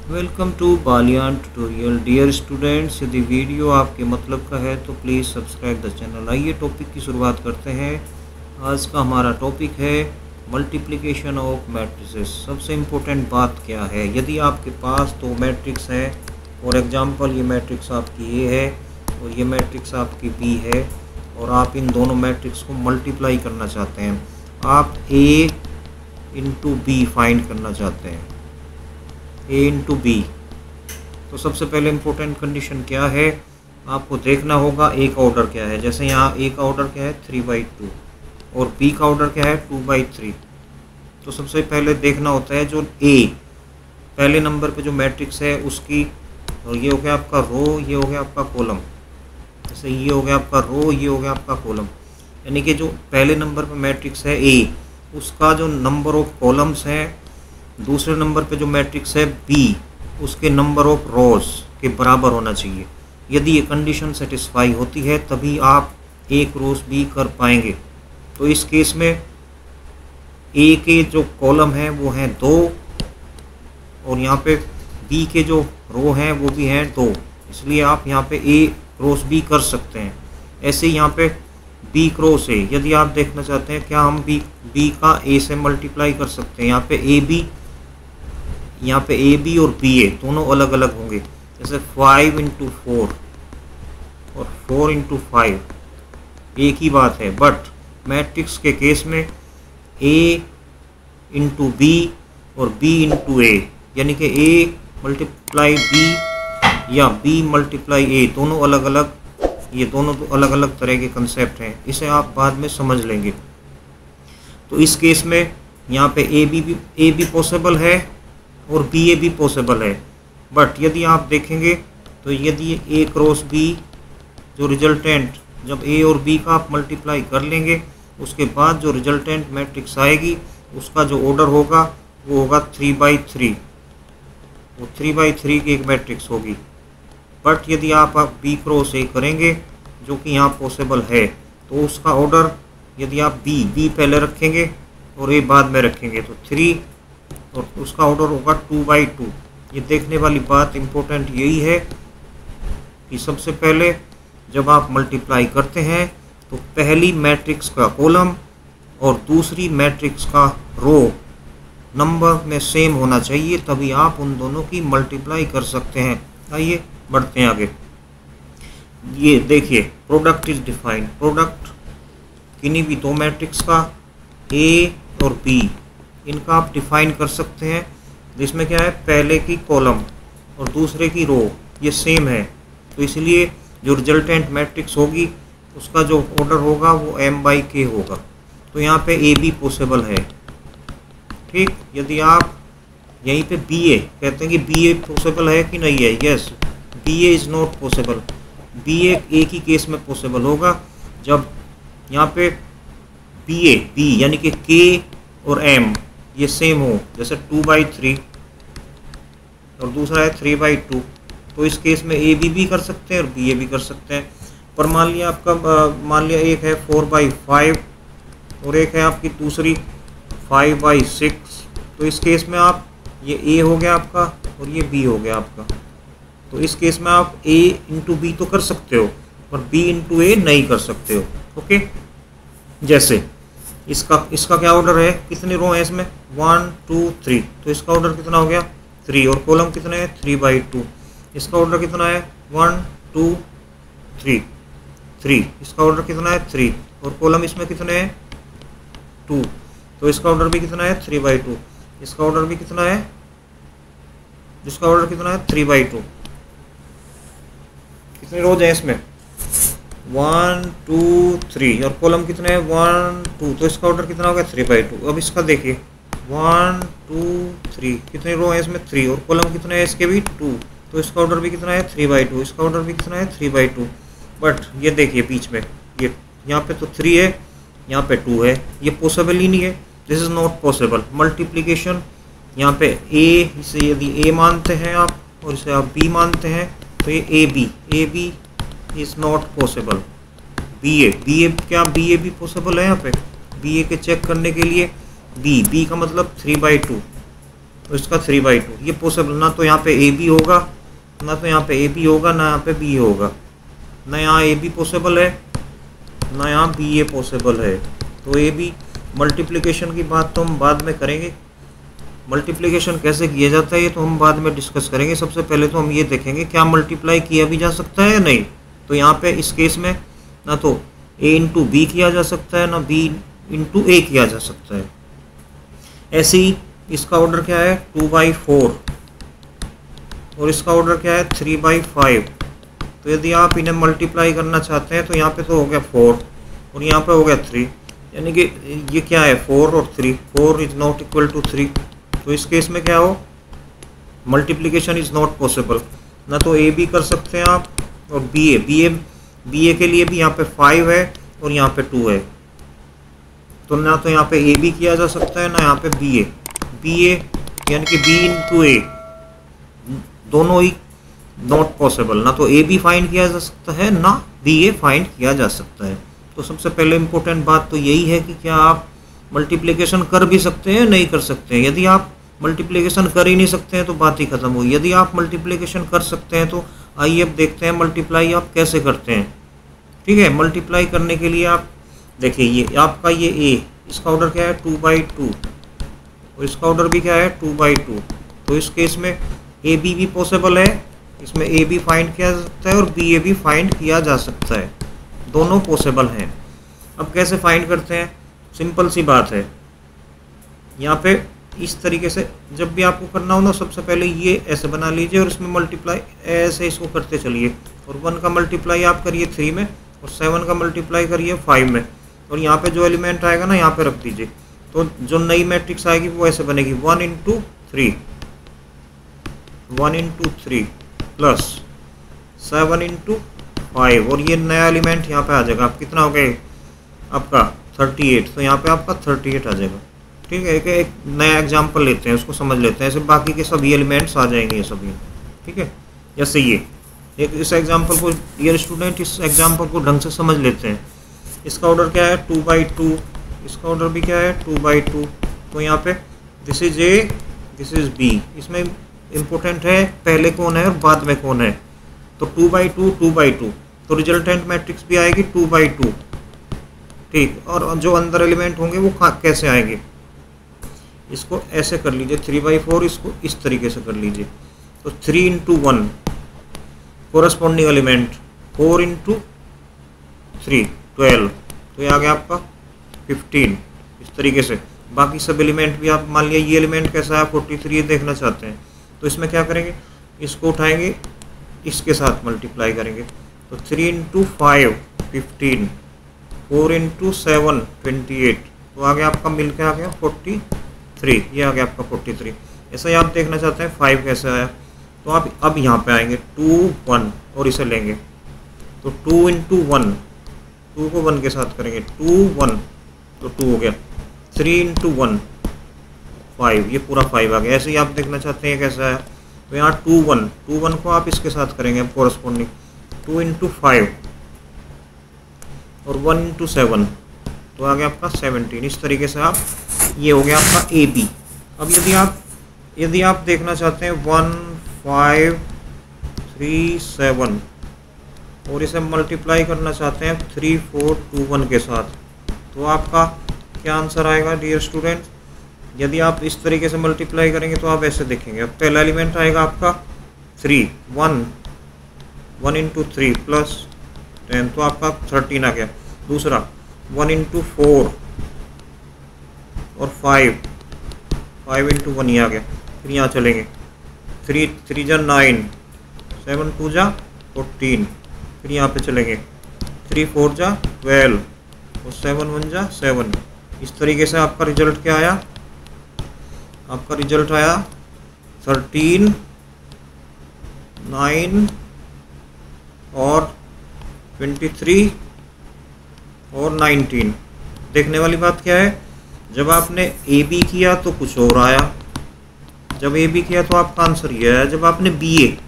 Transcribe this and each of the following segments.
Welcome to Baliyan tutorial. Dear students, यदि video आपके मतलब का है तो प्लीज़ सब्सक्राइब द चैनल। आइए टॉपिक की शुरुआत करते हैं। आज का हमारा टॉपिक है मल्टीप्लिकेशन ऑफ मैट्रिसेस। सबसे इम्पोर्टेंट बात क्या है, यदि आपके पास दो मैट्रिक्स है, फॉर एग्जांपल ये मैट्रिक्स आपकी ए है और ये मैट्रिक्स आपकी बी है, और आप इन दोनों मैट्रिक्स को मल्टीप्लाई करना चाहते हैं, आप ए इंटू बी फाइंड करना चाहते हैं, ए इंटू बी। तो सबसे पहले इम्पोर्टेंट कंडीशन क्या है, आपको देखना होगा ए का ऑर्डर क्या है। जैसे यहाँ ए का ऑर्डर क्या है 3/2 और बी का ऑर्डर क्या है 2/3। तो सबसे पहले देखना होता है जो ए पहले नंबर पे जो मैट्रिक्स है उसकी, और ये हो गया आपका रो, ये हो गया आपका कॉलम। जैसे ये हो गया आपका रो, ये हो गया आपका कॉलम, यानी कि जो पहले नंबर पे मैट्रिक्स है ए, उसका जो नंबर ऑफ कॉलम्स हैं दूसरे नंबर पे जो मैट्रिक्स है बी, उसके नंबर ऑफ रोज के बराबर होना चाहिए। यदि ये कंडीशन सेटिस्फाई होती है तभी आप एक रोज बी कर पाएंगे। तो इस केस में ए के जो कॉलम हैं वो हैं 2 और यहाँ पे बी के जो रो हैं वो भी हैं 2, इसलिए आप यहाँ पे ए क्रॉस बी कर सकते हैं। ऐसे ही यहाँ पे बी क्रॉस ए, यदि आप देखना चाहते हैं क्या हम बी का ए से मल्टीप्लाई कर सकते हैं। यहाँ पे ए बी और बी ए दोनों अलग अलग होंगे। जैसे 5 × 4 और 4 × 5 एक ही बात है, बट मैट्रिक्स के केस में ए इंटू बी और बी इंटू ए, यानी कि ए मल्टीप्लाई बी या बी मल्टीप्लाई ए, दोनों अलग अलग, ये दोनों अलग अलग तरह के कंसेप्ट हैं, इसे आप बाद में समझ लेंगे। तो इस केस में यहाँ पे ए बी पॉसिबल है और बी ए भी पॉसिबल है, बट यदि आप देखेंगे तो यदि ए क्रॉस बी जो रिजल्टेंट, जब ए और बी का आप मल्टीप्लाई कर लेंगे उसके बाद जो रिजल्टेंट मैट्रिक्स आएगी उसका जो ऑर्डर होगा वो होगा 3/3, वो 3/3 की एक मैट्रिक्स होगी। बट यदि आप बी क्रॉस ए करेंगे जो कि यहाँ पॉसिबल है, तो उसका ऑर्डर, यदि आप बी पहले रखेंगे और ए बाद में रखेंगे तो 3, और उसका ऑर्डर होगा 2/2। ये देखने वाली बात इम्पोर्टेंट यही है कि सबसे पहले जब आप मल्टीप्लाई करते हैं तो पहली मैट्रिक्स का कॉलम और दूसरी मैट्रिक्स का रो नंबर में सेम होना चाहिए, तभी आप उन दोनों की मल्टीप्लाई कर सकते हैं। आइए बढ़ते हैं आगे। ये देखिए प्रोडक्ट इज डिफाइंड। प्रोडक्ट किन्हीं भी दो मैट्रिक्स का ए और बी, इनका आप डिफाइन कर सकते हैं, जिसमें क्या है पहले की कॉलम और दूसरे की रो ये सेम है, तो इसलिए जो रिजल्टेंट मैट्रिक्स होगी उसका जो ऑर्डर होगा वो m/k होगा। तो यहाँ पे ए बी पॉसिबल है, ठीक। यदि आप यहीं पे बी ए कहते हैं कि बी ए पॉसिबल है कि नहीं है, yes, B A is not possible. B A एक ही केस में पॉसिबल होगा जब यहाँ पे बी यानी कि के और एम ये सेम हो, जैसे 2/3 और दूसरा है 3/2, तो इस केस में ए बी कर सकते हैं और बी ए भी कर सकते हैं। पर मान लिया एक है 4/5 और एक है आपकी दूसरी 5/6, तो इस केस में आप ये ए हो गया आपका और ये बी हो गया आपका, तो इस केस में आप ए इंटू बी तो कर सकते हो पर बी इंटू ए नहीं कर सकते हो, ओके। जैसे इसका क्या ऑर्डर है, कितने रो है इसमें 1 2 3, तो इसका ऑर्डर कितना हो गया 3, और कॉलम कितने हैं 3/2। इसका ऑर्डर कितना है 1 2 3, इसका ऑर्डर कितना है 3, और कॉलम इसमें कितने हैं 2, तो इसका ऑर्डर भी कितना है 3/2। इसका ऑर्डर भी कितना है, जिसका ऑर्डर कितना है 3/2। कितने रोज हैं इसमें 1 2 3, और कॉलम कितने हैं 1 2, तो इसका ऑर्डर कितना होगा 3/2। अब इसका देखिए 1 2 3, कितने रो हैं इसमें 3, और कॉलम कितने हैं इसके भी 2, तो इसका ऑर्डर भी कितना है 3/2। इसका ऑर्डर भी कितना है 3/2। बट ये देखिए बीच में ये यहाँ पे तो 3 है, यहाँ पे 2 है, ये पॉसिबल ही नहीं है, this is not possible. Multiplication यहाँ पे ए, इसे यदि ए मानते हैं आप और इसे आप बी मानते हैं तो ये A B is not possible. B A क्या बी ए भी पॉसिबल है यहाँ पे, बी ए के चेक करने के लिए बी का मतलब 3/2, तो इसका 3/2 ये पॉसिबल, ना तो यहाँ पे ए बी होगा, ना तो यहाँ पे ए बी होगा, ना यहाँ पे बी होगा, ना यहाँ ए बी पॉसिबल है, ना यहाँ बी ए पॉसिबल है। तो ए बी मल्टीप्लिकेशन की बात तो हम बाद में करेंगे, मल्टीप्लिकेशन कैसे किया जाता है ये तो हम बाद में डिस्कस करेंगे। सबसे पहले तो हम ये देखेंगे क्या मल्टीप्लाई किया भी जा सकता है या नहीं। तो यहाँ पे इस केस में ना तो a इंटू बी किया जा सकता है, ना b इंटू ए किया जा सकता है। ऐसे ही इसका ऑर्डर क्या है 2/4 और इसका ऑर्डर क्या है 3/5। तो यदि आप इन्हें मल्टीप्लाई करना चाहते हैं तो यहाँ पे तो हो गया 4 और यहाँ पे हो गया 3, यानी कि ये क्या है 4 और 3, 4 इज नॉट इक्वल टू 3। तो इस केस में क्या हो मल्टीप्लिकेशन इज नॉट पॉसिबल, ना तो ए बी कर सकते हैं आप और बी ए के लिए भी यहाँ पे 5 है और यहाँ पे 2 है, तो ना तो यहाँ पे ए बी किया जा सकता है, ना यहाँ पे बी ए यानी कि बी इंटू ए, दोनों ही नॉट पॉसिबल, ना तो ए बी फाइंड किया जा सकता है, ना बी ए फाइंड किया जा सकता है। तो सबसे पहले इम्पोर्टेंट बात तो यही है कि क्या आप मल्टीप्लिकेशन कर भी सकते हैं नहीं कर सकते हैं। यदि आप मल्टीप्लिकेशन कर ही नहीं सकते हैं तो बात ही खत्म हुई। यदि आप मल्टीप्लिकेशन कर सकते हैं तो आइए अब देखते हैं मल्टीप्लाई आप कैसे करते हैं। ठीक है, मल्टीप्लाई करने के लिए आप देखिए ये आपका ये ए, इसका ऑर्डर क्या है 2/2 और इसका ऑर्डर भी क्या है 2/2। तो इस केस में ए बी भी पॉसिबल है, इसमें ए बी फाइंड किया जा सकता है और बी ए भी फाइंड किया जा सकता है, दोनों पॉसिबल हैं। अब कैसे फाइंड करते हैं, सिंपल सी बात है। यहाँ पे इस तरीके से जब भी आपको करना हो ना, सबसे पहले ये ऐसे बना लीजिए और इसमें मल्टीप्लाई ऐसे इसको करते चलिए और 1 का मल्टीप्लाई आप करिए 3 में और 7 का मल्टीप्लाई करिए 5 में और यहाँ पे जो एलिमेंट आएगा ना यहाँ पे रख दीजिए। तो जो नई मैट्रिक्स आएगी वो ऐसे बनेगी 1 इंटू 3 प्लस 7 इंटू 5 और ये नया एलिमेंट यहाँ पे आ जाएगा। आप कितना हो गए आपका 38, तो यहाँ पे आपका 38 आ जाएगा। ठीक है, एक नया एग्जांपल लेते हैं, उसको समझ लेते हैं। ऐसे बाकी के सभी एलिमेंट्स आ जाएंगे ये सभी। ठीक है, जैसे ये एक इस एग्जांपल को डियर स्टूडेंट इस एग्जांपल को ढंग से समझ लेते हैं। इसका ऑर्डर क्या है 2/2, इसका ऑर्डर भी क्या है 2/2। तो यहाँ पे this is A this is B. इसमें इम्पोर्टेंट है पहले कौन है और बाद में कौन है। तो 2/2 तो रिजल्टेंट मैट्रिक्स भी आएगी 2/2। ठीक, और जो अंदर एलिमेंट होंगे वो कैसे आएंगे, इसको ऐसे कर लीजिए 3/4, इसको इस तरीके से कर लीजिए। तो 3 इंटू 1 कोरस्पॉन्डिंग एलिमेंट 4 इंटू 3 12, तो ये आ गया आपका 15। इस तरीके से बाकी सब एलिमेंट भी आप मान लिया ये एलिमेंट कैसा है 43 ये देखना चाहते हैं, तो इसमें क्या करेंगे, इसको उठाएंगे इसके साथ मल्टीप्लाई करेंगे। तो 3 इंटू 5 15, 4 इंटू 7 28, तो आ गया आपका मिल के आ गया 43, ये आ गया आपका 43। ऐसा ही आप देखना चाहते हैं 5 कैसे आया, तो आप अब यहाँ पे आएंगे 2 1 और इसे लेंगे। तो 2 इंटू 1, 2 को 1 के साथ करेंगे 2 1, तो 2 हो गया। 3 इंटू 1 5, ये पूरा 5 आ गया। ऐसे ही आप देखना चाहते हैं कैसे आया, तो यहाँ 2 1 को आप इसके साथ करेंगे कोरस्पॉन्डिंग 2 इंटू 5 और 1 इंटू 7, तो आ गया आपका 17। इस तरीके से आप ये हो गया आपका ए बी। अब यदि आप देखना चाहते हैं 1 5 3 7 और इसे मल्टीप्लाई करना चाहते हैं 3 4 2 1 के साथ, तो आपका क्या आंसर आएगा डियर स्टूडेंट। यदि आप इस तरीके से मल्टीप्लाई करेंगे तो आप ऐसे देखेंगे। अब पहला एलिमेंट आएगा आपका 3 1 इंटू 3 प्लस 10, तो आपका 13 आ गया। दूसरा 1 इंटू 4 और 5 इंटू 1 ही आ गया। फिर यहाँ चलेंगे 3 3 जा 9, 7 2 जा 14, फिर यहाँ पे चलेंगे 3 4 जा 12 और 7 1 जा 7। इस तरीके से आपका रिजल्ट क्या आया, आपका रिजल्ट आया 13 9 और 23 और 19। देखने वाली बात क्या है, जब आपने ए बी किया तो कुछ और आया, जब ए बी किया तो आपका आंसर ये आया, जब आपने बी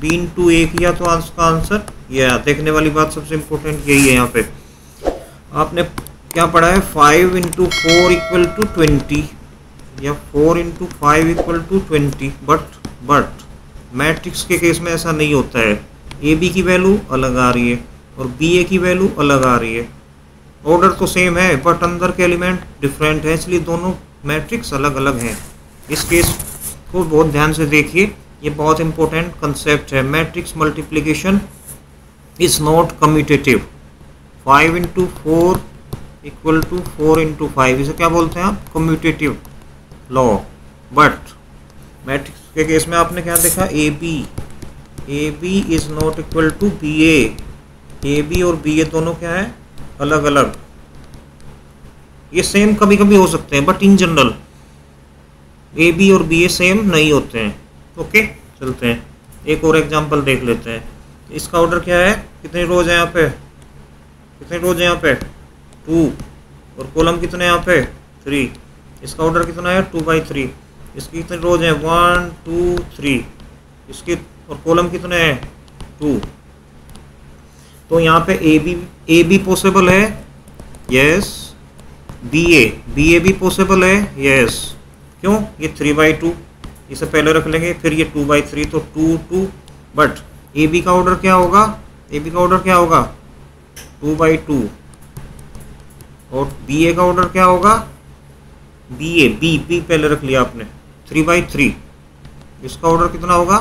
इंटू ए किया तो आपका आंसर ये आया। देखने वाली बात सबसे इम्पोर्टेंट यही है। यहाँ पे आपने क्या पढ़ा है 5 इंटू 4 इक्वल टू 20, या 4 × 5 = 20, बट मैट्रिक्स के केस में ऐसा नहीं होता है। ए बी की वैल्यू अलग आ रही है और बी ए की वैल्यू अलग आ रही है। ऑर्डर तो सेम है बट अंदर के एलिमेंट डिफरेंट है, इसलिए दोनों मैट्रिक्स अलग अलग हैं। इस केस को बहुत ध्यान से देखिए, ये बहुत इंपॉर्टेंट कंसेप्ट है। Matrix multiplication is not commutative. 5 × 4 = 4 × 5, इसे क्या बोलते हैं आप? Commutative law. बट मैट्रिक्स के केस में आपने क्या देखा? A B is not equal to B A B और बी ए दोनों क्या है? अलग अलग। ये सेम कभी कभी हो सकते हैं but in general A B और बी ए सेम नहीं होते हैं। ओके, चलते हैं एक और एग्जांपल देख लेते हैं। इसका ऑर्डर क्या है? कितनी रोज है यहाँ पे? कितनी रोज है यहाँ पे? 2। और कॉलम कितने यहाँ पे? 3। इसका ऑर्डर कितना है? 2/3। इसकी कितनी रोज है? 1 2 3। इसकी और कॉलम कितने हैं? 2। तो यहाँ पे ए बी पॉसिबल है, यस। बी ए भी पॉसिबल है, यस। क्यों? ये 3/2, इसे पहले रख लेंगे, फिर ये 2/3, तो 2 2। बट ए बी का ऑर्डर क्या होगा? ए बी का ऑर्डर क्या होगा? 2/2। और बी ए का ऑर्डर क्या होगा? बी पहले रख लिया आपने, 3/3। इसका ऑर्डर कितना होगा?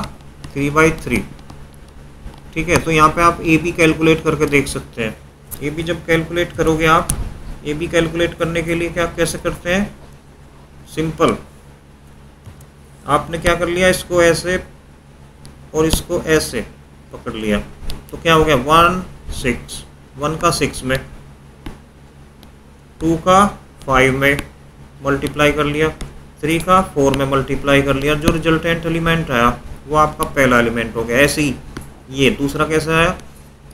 3/3। ठीक है, तो यहाँ पे आप ए बी कैलकुलेट करके देख सकते हैं। ए बी जब कैलकुलेट करोगे आप, ए बी कैलकुलेट करने के लिए क्या कैसे करते हैं? सिंपल, आपने क्या कर लिया, इसको ऐसे और इसको ऐसे पकड़ लिया, तो क्या हो गया? 1 6, 1 का 6 में, 2 का 5 में मल्टीप्लाई कर लिया, 3 का 4 में मल्टीप्लाई कर लिया। जो रिजल्टेंट एलिमेंट आया वो आपका पहला एलिमेंट हो गया। ऐसे ही ये दूसरा कैसे आया?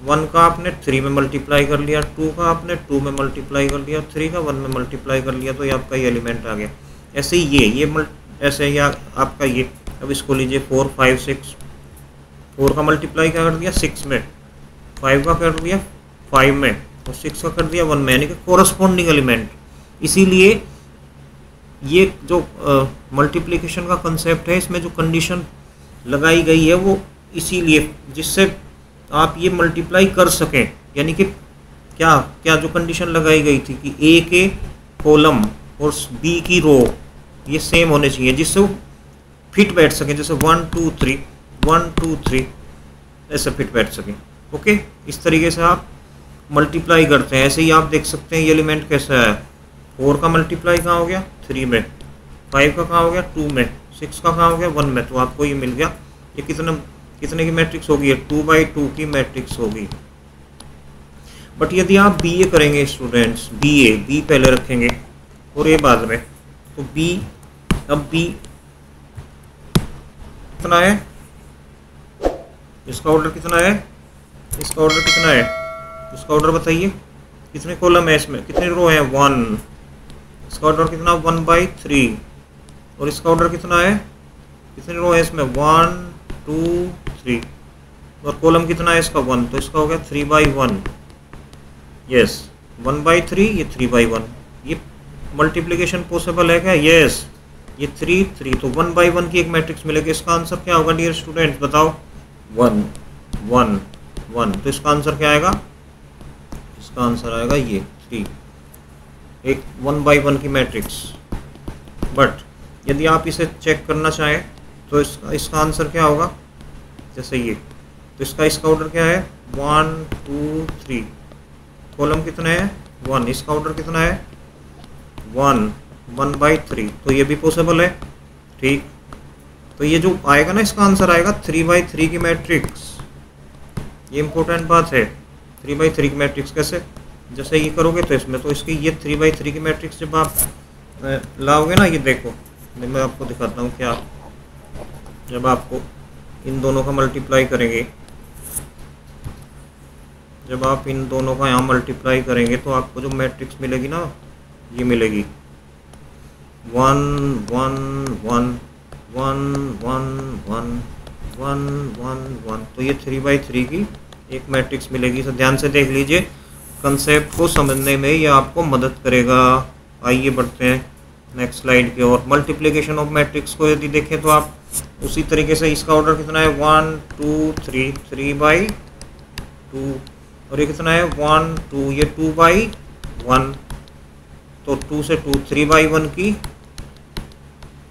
1 का आपने 3 में मल्टीप्लाई कर लिया, 2 का आपने 2 में मल्टीप्लाई कर लिया, 3 का 1 में मल्टीप्लाई कर लिया, तो ये आपका ये एलिमेंट आ गया। ऐसे ही ऐसे ही आपका ये। अब इसको लीजिए 4 5 6, 4 का मल्टीप्लाई क्या कर दिया? 6 में, 5 का कर दिया 5 में, और 6 का कर दिया 1 में, यानी कि कोरस्पॉन्डिंग एलिमेंट। इसीलिए ये जो मल्टीप्लिकेशन का कंसेप्ट है, इसमें जो कंडीशन लगाई गई है वो इसीलिए, जिससे आप ये मल्टीप्लाई कर सकें। यानी कि क्या जो कंडीशन लगाई गई थी कि ए के कॉलम और बी की रो ये सेम होने चाहिए, जिससे वो फिट बैठ सके, जैसे 1 2 3 1 2 3 ऐसे फिट बैठ सके। ओके, इस तरीके से आप मल्टीप्लाई करते हैं। ऐसे ही आप देख सकते हैं ये एलिमेंट कैसा है। 4 का मल्टीप्लाई कहाँ हो गया? 3 में, 5 का कहाँ हो गया? 2 में, 6 का कहाँ हो गया? 1 में। तो आपको ये मिल गया। ये कितने की मैट्रिक्स होगी? 2/2 की मैट्रिक्स होगी। बट यदि आप बी ए करेंगे स्टूडेंट्स, बी पहले रखेंगे और ए बाद में, तो अब बी कितना है? इसका ऑर्डर कितना है? इसका ऑर्डर कितना है? इसका ऑर्डर बताइए, कितने कॉलम है इसमें, कितने रो है? 1। इसका ऑर्डर कितना? 1/3। और इसका ऑर्डर कितना है? कितने रो है इसमें? 1 2 3। और कॉलम कितना है इसका? 1। तो इसका हो गया 3/1। यस, 1/3, ये 3/1। ये मल्टीप्लिकेशन पॉसिबल है क्या? यस, ये 3 3, तो 1/1 की एक मैट्रिक्स मिलेगी। इसका आंसर क्या होगा डियर स्टूडेंट्स? बताओ। 1 1 1। तो इसका आंसर क्या आएगा? इसका आंसर आएगा ये 3, एक 1/1 की मैट्रिक्स। बट यदि आप इसे चेक करना चाहें तो इसका आंसर क्या होगा? जैसे ये, तो इसका ऑर्डर क्या है? 1 2 3। कॉलम कितने हैं? 1। इसका ऑर्डर कितना है? 1 1/3। तो ये भी पॉसिबल है। ठीक, तो ये जो आएगा ना, इसका आंसर आएगा 3/3 की मैट्रिक्स। ये इंपॉर्टेंट बात है। 3/3 की मैट्रिक्स कैसे? जैसे ये करोगे तो इसमें, तो इसकी ये 3/3 की मैट्रिक्स जब आप लाओगे ना, ये देखो मैं आपको दिखाता हूँ क्या। जब आपको इन दोनों का मल्टीप्लाई करेंगे, जब आप इन दोनों का यहाँ मल्टीप्लाई करेंगे तो आपको जो मैट्रिक्स मिलेगी ना, ये मिलेगी 1 1 1 1 1 1 1 1 1। तो ये 3/3 की एक मैट्रिक्स मिलेगी। तो ध्यान से देख लीजिए, कंसेप्ट को समझने में ये आपको मदद करेगा। आइए बढ़ते हैं नेक्स्ट स्लाइड की ओर। मल्टीप्लिकेशन ऑफ मैट्रिक्स को यदि देखें तो आप उसी तरीके से, इसका ऑर्डर कितना है 1 2 3, 3/2, और ये कितना है 1 2, ये 2/1, तो 2 से 2 3/1 की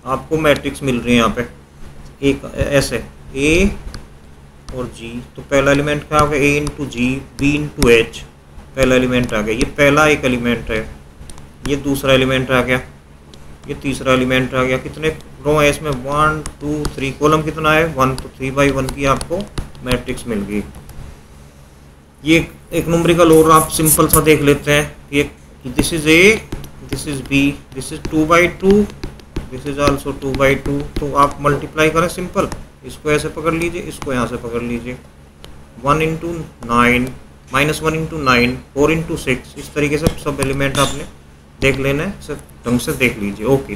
आपको मैट्रिक्स मिल रही है यहाँ पे। एक ऐसे ए और जी, तो पहला एलिमेंट क्या हो गया ए इंटू जी, बी इंटू एच, पहला एलिमेंट आ गया। ये पहला एक एलिमेंट है, ये दूसरा एलिमेंट आ गया, ये तीसरा एलिमेंट आ गया। कितने रो है इसमें 1 2 3, कॉलम कितना है 1, तो 3/1 की आपको मैट्रिक्स मिल गई। ये एक न्यूमेरिकल और आप सिंपल सा देख लेते हैं। ये this is A, this is B, this is 2/2, this is also 2/2, तो आप मल्टीप्लाई करें सिंपल, इसको ऐसे पकड़ लीजिए, इसको यहाँ से पकड़ लीजिए, 1 × 9 -1 × 9, 4 × 6, इस तरीके से सब एलिमेंट आपने देख लेना है, सब ढंग से देख लीजिए। Okay,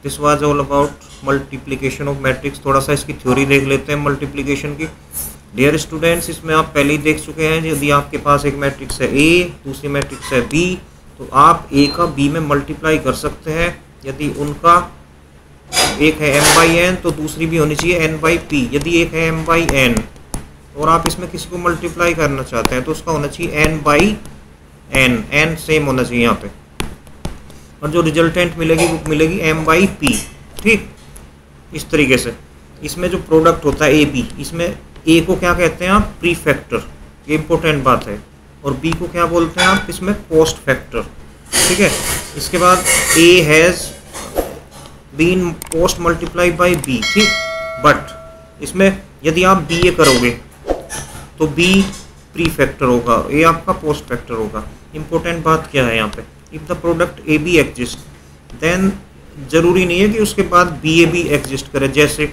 this was all about multiplication of matrix. थोड़ा सा इसकी थ्योरी देख लेते हैं मल्टीप्लिकेशन की। डियर स्टूडेंट्स, इसमें आप पहले ही देख चुके हैं, यदि आपके पास एक मैट्रिक्स है ए, दूसरी मैट्रिक्स है बी, तो आप ए का बी में मल्टीप्लाई कर सकते हैं। यदि उनका एक है m/n तो दूसरी भी होनी चाहिए n/p। यदि एक है m/n और आप इसमें किसी को मल्टीप्लाई करना चाहते हैं तो उसका होना चाहिए n/n, n सेम होना चाहिए यहाँ पे, और जो रिजल्टेंट मिलेगी वो मिलेगी m/p। ठीक, इस तरीके से इसमें जो प्रोडक्ट होता है ए बी, इसमें ए को क्या कहते हैं आप प्रीफैक्टर, ये इंपॉर्टेंट बात है, और बी को क्या बोलते हैं आप इसमें पोस्ट फैक्टर। ठीक है, इसके बाद A has been post multiply by B. ठीक, बट इसमें यदि आप बी ए करोगे तो बी प्री फैक्टर होगा, ए आपका पोस्ट फैक्टर होगा। इंपॉर्टेंट बात क्या है यहाँ पे, if the product A B exist then जरूरी नहीं है कि उसके बाद बी ए भी एग्जिस्ट करे। जैसे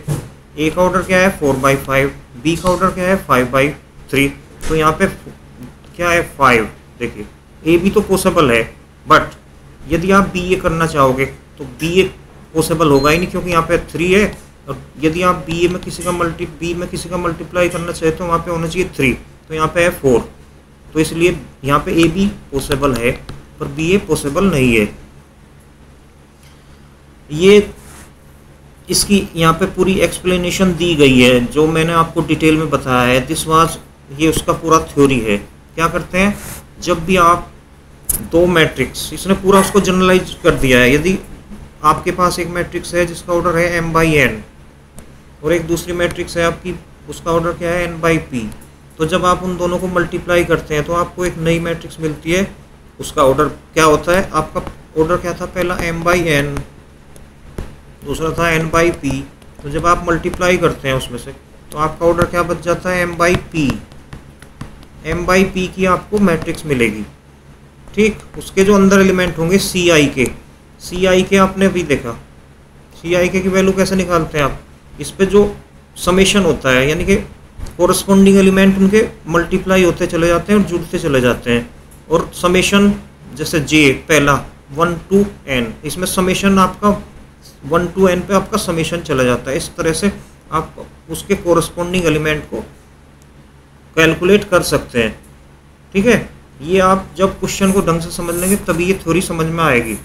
ए का ऑर्डर क्या है 4/5, बी का ऑर्डर क्या है 5/3, तो यहाँ पे क्या है 5। देखिए ए बी तो पॉसिबल है, बट यदि आप बी ए करना चाहोगे तो बी ए पॉसिबल होगा ही नहीं, क्योंकि यहाँ पे 3 है, और यदि आप बी में किसी का मल्टीप्लाई करना चाहते तो वहाँ पे होना चाहिए 3, तो यहाँ पे है 4, तो इसलिए यहाँ पे ए बी पॉसिबल है पर बी ए पॉसिबल नहीं है। ये इसकी यहाँ पे पूरी एक्सप्लेनेशन दी गई है जो मैंने आपको डिटेल में बताया है। दिस वाज, ये उसका पूरा थ्योरी है। क्या करते हैं, जब भी आप दो मैट्रिक्स, इसने पूरा उसको जनरलाइज कर दिया है। यदि आपके पास एक मैट्रिक्स है जिसका ऑर्डर है m/n और एक दूसरी मैट्रिक्स है आपकी, उसका ऑर्डर क्या है n/p, तो जब आप उन दोनों को मल्टीप्लाई करते हैं तो आपको एक नई मैट्रिक्स मिलती है। उसका ऑर्डर क्या होता है, आपका ऑर्डर क्या था, पहला m/n, दूसरा था n/p, तो जब आप मल्टीप्लाई करते हैं उसमें से तो आपका ऑर्डर क्या बच जाता है m/p। m/p की आपको मैट्रिक्स मिलेगी। ठीक, उसके जो अंदर एलिमेंट होंगे सी आई के आपने भी देखा, सी की वैल्यू कैसे निकालते हैं आप, इस पे जो समेशन होता है, यानी कि कोरस्पॉन्डिंग एलिमेंट उनके मल्टीप्लाई होते चले जाते हैं और जुड़ते चले जाते हैं, और समेशन जैसे जे पहला 1 to n, इसमें समेशन आपका 1 to n पे आपका समेशन चला जाता है। इस तरह से आप उसके कोरस्पॉन्डिंग एलिमेंट को कैलकुलेट कर सकते हैं। ठीक है, ये आप जब क्वेश्चन को ढंग से समझ लेंगे तभी ये थ्योरी समझ में आएगी।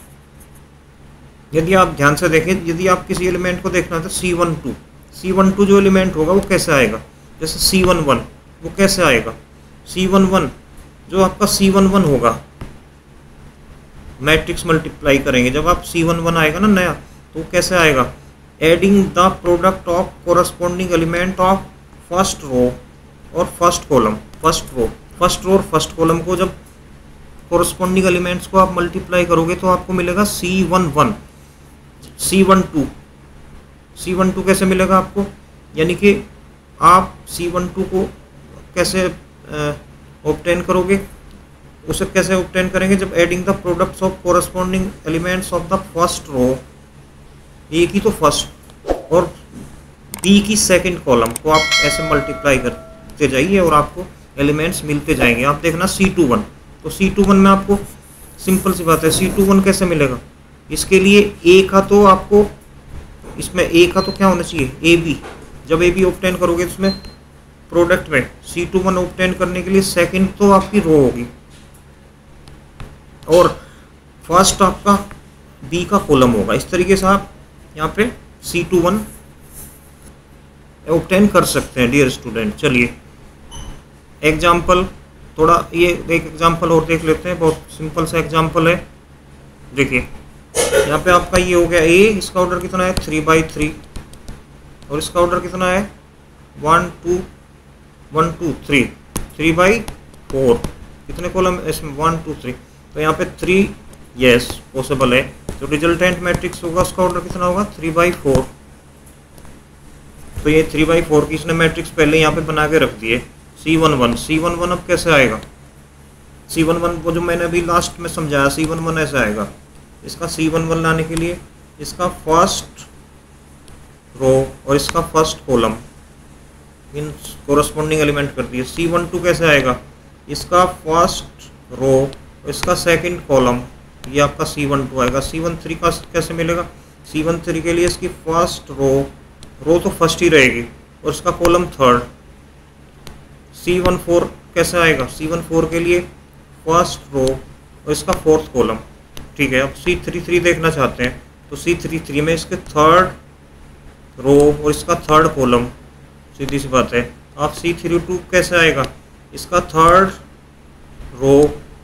यदि आप ध्यान से देखें, यदि आप किसी एलिमेंट को देखना है तो C12 जो एलिमेंट होगा वो कैसे आएगा, जैसे C11 वो कैसे आएगा, C11 जो आपका C11 होगा, मैट्रिक्स मल्टीप्लाई करेंगे जब आप C11 आएगा ना नया, तो कैसे आएगा, adding the product of corresponding element of first row और फर्स्ट कॉलम। फर्स्ट रो और फर्स्ट कॉलम को जब कोरस्पॉन्डिंग एलिमेंट्स को आप मल्टीप्लाई करोगे तो आपको मिलेगा C11। C12 कैसे मिलेगा आपको, यानी कि आप C12 को कैसे ऑब्टेन करोगे, उसे कैसे ऑब्टेन करेंगे, जब adding the products of corresponding elements of the first row, A की तो फर्स्ट और बी की सेकंड कॉलम को आप ऐसे मल्टीप्लाई करते जाइए और आपको एलिमेंट्स मिलते जाएंगे। आप देखना C21, तो C21 में आपको सिंपल सी बात है, C21 कैसे मिलेगा, इसके लिए ए का तो आपको, इसमें ए का तो क्या होना चाहिए ए बी, जब ए बी ऑब्टेन करोगे इसमें प्रोडक्ट में C21 ऑब्टेन करने के लिए सेकंड तो आपकी रो होगी और फर्स्ट आपका बी का कॉलम होगा। इस तरीके से आप यहाँ पे C21 ऑब्टेन कर सकते हैं डियर स्टूडेंट। चलिए एग्जाम्पल थोड़ा ये एक एग्जाम्पल और देख लेते हैं, बहुत सिंपल सा एग्जाम्पल है। देखिए यहाँ पे आपका ये हो गया ए, इसका ऑर्डर कितना है 3/3 और इसका ऑर्डर कितना है 1 2 1 2 3 3/4। कितने कॉलम इसमें 1 2 3, तो यहाँ पे 3 यस पॉसिबल है। तो रिजल्टेंट मैट्रिक्स होगा, उसका ऑर्डर कितना होगा 3/4। तो ये 3/4 की इसने मैट्रिक्स पहले यहाँ पे बना के रख दिए। C11 अब कैसे आएगा? C11 वो जो मैंने अभी लास्ट में समझाया, C11 ऐसे आएगा। इसका C11 लाने के लिए इसका फर्स्ट रो और इसका first column in corresponding element कर दिए। C12 कैसे आएगा? इसका फर्स्ट रो और इसका सेकंड कॉलम, ये आपका C12 आएगा। C13 का कैसे मिलेगा? C13 के लिए इसकी फर्स्ट रो तो फर्स्ट ही रहेगी और इसका कॉलम थर्ड। C14 कैसे आएगा? C14 के लिए फर्स्ट रो और इसका फोर्थ कॉलम। ठीक है, अब C33 देखना चाहते हैं तो C33 में इसके थर्ड रो और इसका थर्ड कॉलम, सीधी सी बात है। अब C32 कैसे आएगा? इसका थर्ड रो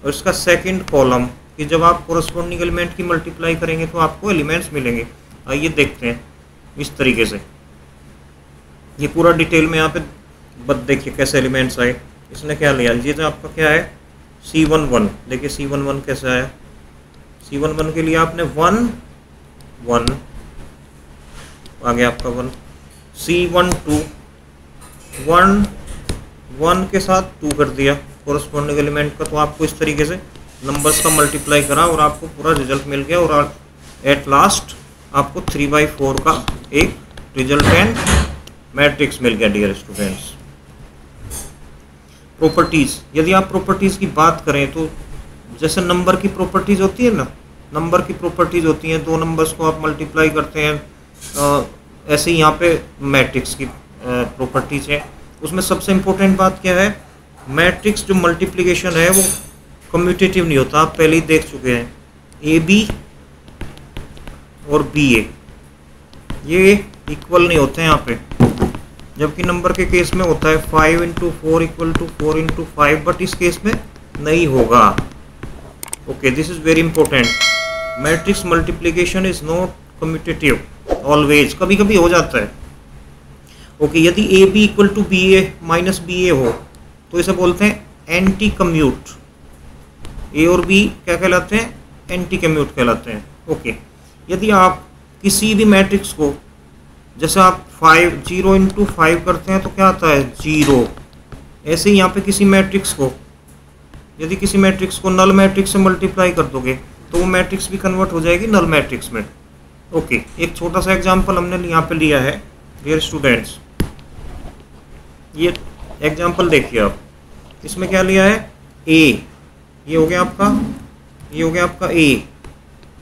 और इसका सेकंड कॉलम, कि जब आप कोरस्पॉन्डिंग एलिमेंट की मल्टीप्लाई करेंगे तो आपको एलिमेंट्स मिलेंगे। आइए देखते हैं इस तरीके से, ये पूरा डिटेल में यहाँ पे बस देखिए कैसे एलिमेंट्स आए। इसने क्या लिया, ये तो आपका क्या है C11। देखिए C11 कैसे आया? C11 के लिए आपने 1 1 आ गया आपका 1। C12 1 1 के साथ 2 कर दिया कोरस्पॉन्डिंग एलिमेंट का। तो आपको इस तरीके से नंबर्स का मल्टीप्लाई करा और आपको पूरा रिजल्ट मिल गया और एट लास्ट आपको 3/4 का एक रिजल्टेंट मैट्रिक्स मिल गया डियर स्टूडेंट्स। प्रॉपर्टीज़, यदि आप प्रॉपर्टीज़ की बात करें तो जैसे नंबर की प्रॉपर्टीज़ होती है ना, नंबर की प्रॉपर्टीज़ होती हैं, दो नंबर्स को आप मल्टीप्लाई करते हैं, ऐसे ही यहाँ पे मैट्रिक्स की प्रॉपर्टीज़ है। उसमें सबसे इम्पोर्टेंट बात क्या है, मैट्रिक्स जो मल्टीप्लिकेशन है वो कम्यूटेटिव नहीं होता। आप पहले ही देख चुके हैं, AB और BA ये इक्वल नहीं होते हैं यहाँ पे, जबकि नंबर के केस में होता है 5 × 4 = 4 × 5, बट इस केस में नहीं होगा। Okay, this is very important. Matrix multiplication is not commutative always, कभी कभी हो जाता है। ओके, यदि AB = BA - BA हो तो इसे बोलते हैं एंटी कम्यूट। A और B क्या कहलाते हैं? एंटी कम्यूट कहलाते हैं। ओके, यदि आप किसी भी मैट्रिक्स को, जैसे आप 0 × 5 करते हैं तो क्या आता है 0, ऐसे ही यहाँ पे किसी मैट्रिक्स को, यदि किसी मैट्रिक्स को नल मैट्रिक्स से मल्टीप्लाई कर दोगे तो वो मैट्रिक्स भी कन्वर्ट हो जाएगी नल मैट्रिक्स में। ओके, एक छोटा सा एग्जांपल हमने यहाँ पे लिया है डियर स्टूडेंट्स। ये एग्जांपल देखिए आप, इसमें क्या लिया है A, ये हो गया आपका, ये हो गया आपका A,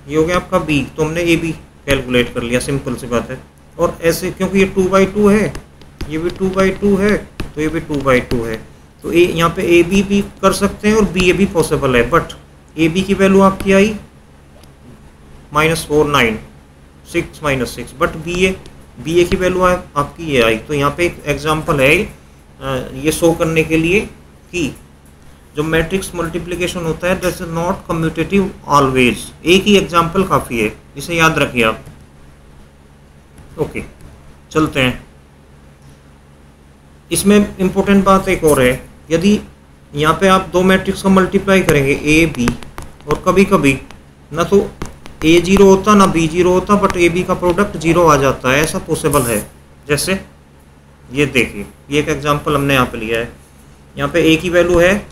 ये हो गया आपका B, तो हमने AB कैलकुलेट कर लिया, सिंपल सी बात है। और ऐसे क्योंकि ये 2/2 है, ये भी 2/2 है, तो ये भी 2/2 है, तो ए यहाँ पे AB भी कर सकते हैं और BA भी पॉसिबल है। बट AB की वैल्यू आपकी आई -4 9 6 -6, बट BA की वैल्यू आपकी ये आई। तो यहाँ पे एक एग्जांपल है ये शो करने के लिए कि जो मैट्रिक्स मल्टीप्लिकेशन होता है that is not commutative always. एक ही एग्जांपल काफ़ी है, इसे याद रखिए आप। ओके, चलते हैं। इसमें इम्पोर्टेंट बात एक और है, यदि यहाँ पे आप दो मैट्रिक्स का मल्टीप्लाई करेंगे AB, और कभी कभी ना तो A 0 होता ना B 0 होता, बट AB का प्रोडक्ट 0 आ जाता है, ऐसा पॉसिबल है। जैसे ये देखिए, ये एक एग्जांपल हमने यहाँ पे लिया है। यहाँ पे A की वैल्यू है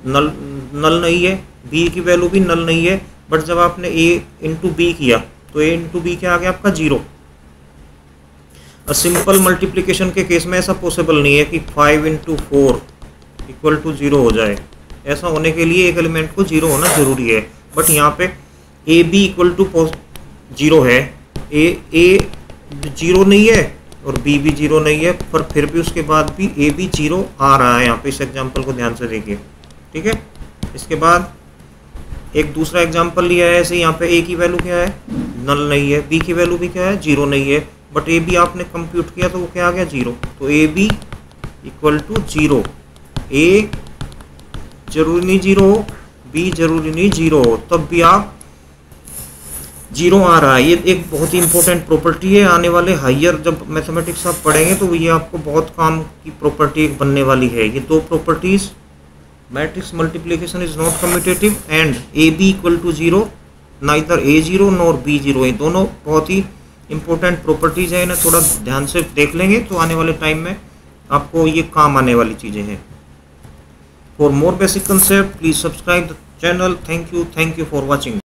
नल नहीं है, B की वैल्यू भी नल नहीं है, बट जब आपने A × B किया तो A × B क्या आ गया आपका 0। सिंपल मल्टीप्लिकेशन के केस में ऐसा पॉसिबल नहीं है कि 5 × 4 = 0 हो जाए। ऐसा होने के लिए एक एलिमेंट को 0 होना जरूरी है, बट यहाँ पे AB = 0 है, A 0 नहीं है और B भी 0 नहीं है, पर फिर भी उसके बाद भी A भी 0 आ रहा है। यहाँ पे इस एग्जांपल को ध्यान से देखिए, ठीक है। इसके बाद एक दूसरा एग्जांपल लिया है ऐसे, यहाँ पे ए की वैल्यू क्या है, नल नहीं है, बी की वैल्यू भी क्या है, जीरो नहीं है, बट ए बी आपने कंप्यूट किया तो वो क्या आ गया, जीरो। तो A B equal to zero. A जरूरी नहीं जीरो हो, बी जरूरी नहीं जीरो हो, तब भी आप जीरो आ रहा है। ये एक बहुत ही इंपॉर्टेंट प्रॉपर्टी है, आने वाले हायर जब मैथमेटिक्स आप पढ़ेंगे तो ये आपको बहुत काम की प्रॉपर्टी बनने वाली है। ये दो properties, matrix multiplication is not commutative and A B equal to zero, neither A zero nor B zero, ये दोनों बहुत ही इंपॉर्टेंट प्रॉपर्टीज है। इन्हें थोड़ा ध्यान से देख लेंगे तो आने वाले टाइम में आपको ये काम आने वाली चीज़ें हैं। For more basic concept please subscribe the channel. Thank you for watching.